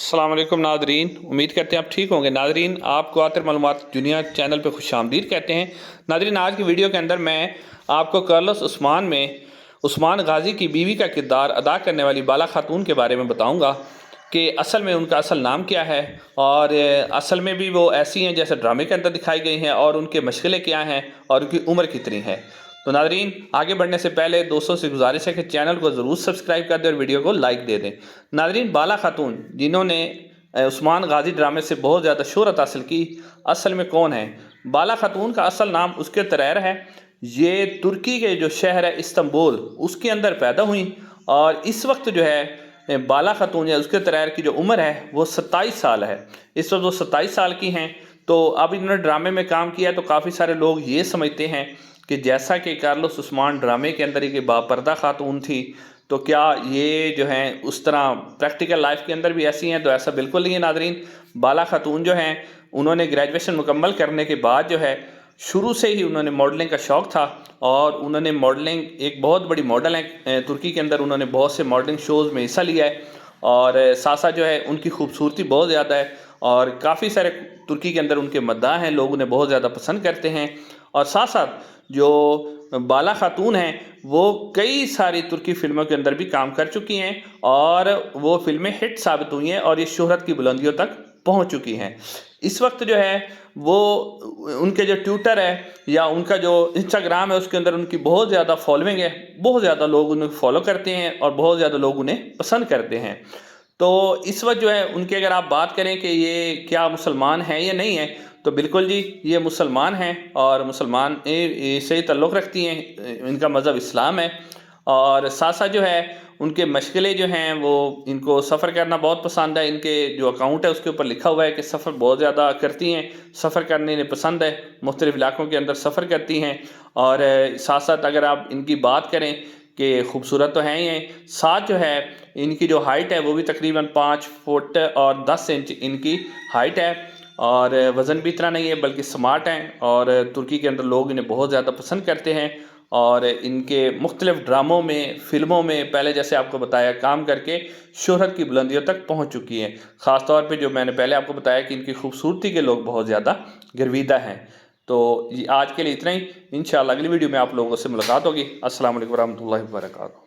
अस्सलाम वालेकुम नादरीन, उम्मीद करते हैं आप ठीक होंगे। नादरीन, आपको आतर मालूमात दुनिया चैनल पे खुश आमदीद कहते हैं। नादरीन, आज की वीडियो के अंदर मैं आपको कार्लोस उस्मान में उस्मान गाजी की बीवी का किरदार अदा करने वाली बाला खातून के बारे में बताऊंगा कि असल में उनका असल नाम क्या है और असल में भी वो ऐसी हैं जैसे ड्रामे के अंदर दिखाई गई हैं, और उनके मशगले क्या हैं और उनकी उम्र कितनी है। तो नादरीन, आगे बढ़ने से पहले दोस्तों से गुजारिश है कि चैनल को ज़रूर सब्सक्राइब कर दें और वीडियो को लाइक दे दें। नादरीन, बाला खातून जिन्होंने उस्मान गाजी ड्रामे से बहुत ज़्यादा शोहरत हासिल की, असल में कौन है? बाला खातून का असल नाम उसके तरैर है। ये तुर्की के जो शहर है इस्तांबुल, उसके अंदर पैदा हुई, और इस वक्त जो है बाला खातून या उसके तरैर की जो उम्र है वो 27 साल है। इस वक्त वो 27 साल की हैं। तो अब इन्होंने ड्रामे में काम किया है, तो काफ़ी सारे लोग ये समझते हैं कि जैसा कि कार्लोस उस्मान ड्रामे के अंदर एक बापर्दा खातून थी, तो क्या ये जो हैं उस तरह प्रैक्टिकल लाइफ के अंदर भी ऐसी हैं? तो ऐसा बिल्कुल नहीं है नादरीन। बाला खातून जो हैं उन्होंने ग्रेजुएशन मुकम्मल करने के बाद जो है शुरू से ही उन्होंने मॉडलिंग का शौक़ था, और उन्होंने मॉडलिंग, एक बहुत बड़ी मॉडल हैं तुर्की के अंदर, उन्होंने बहुत से मॉडलिंग शोज़ में हिस्सा लिया है, और साथ साथ जो है उनकी खूबसूरती बहुत ज़्यादा है, और काफ़ी सारे तुर्की के अंदर उनके मद्दाह हैं, लोग उन्हें बहुत ज़्यादा पसंद करते हैं। और साथ साथ जो बाला खातून हैं वो कई सारी तुर्की फिल्मों के अंदर भी काम कर चुकी हैं, और वो फिल्में हिट साबित हुई हैं और ये शोहरत की बुलंदियों तक पहुंच चुकी हैं। इस वक्त जो है वो उनके जो ट्विटर है या उनका जो इंस्टाग्राम है उसके अंदर उनकी बहुत ज़्यादा फॉलोइंग है, बहुत ज़्यादा लोग उन्हें फॉलो करते हैं और बहुत ज़्यादा लोग उन्हें पसंद करते हैं। तो इस वक्त जो है उनकी अगर आप बात करें कि ये क्या मुसलमान हैं या नहीं है, तो बिल्कुल जी, ये मुसलमान हैं और मुसलमान से ताल्लुक़ रखती हैं। इनका मज़हब इस्लाम है, और साथ साथ जो है उनके मशगले जो हैं वो, इनको सफ़र करना बहुत पसंद है। इनके जो अकाउंट है उसके ऊपर लिखा हुआ है कि सफ़र बहुत ज़्यादा करती हैं, सफ़र करने इन्हें पसंद है, मुख्तलिफ़ इलाक़ों के अंदर सफ़र करती हैं। और साथ साथ अगर आप इनकी बात करें कि खूबसूरत तो हैं ही, साथ जो है इनकी जो हाइट है वो भी तकरीबन 5 फुट और 10 इंच इनकी हाइट है, और वज़न भी इतना नहीं है, बल्कि स्मार्ट हैं, और तुर्की के अंदर लोग इन्हें बहुत ज़्यादा पसंद करते हैं। और इनके मुख्तलिफ़ ड्रामों में, फ़िल्मों में पहले जैसे आपको बताया काम करके शोहरत की बुलंदियों तक पहुंच चुकी हैं। ख़ास तौर पे जो मैंने पहले आपको बताया कि इनकी खूबसूरती के लोग बहुत ज़्यादा गर्विदा हैं। तो ये आज के लिए इतना ही। इंशाअल्लाह अगली वीडियो में आप लोगों से मुलाकात होगी। अस्सलाम वालेकुम रहमतुल्लाहि व बरकातहू।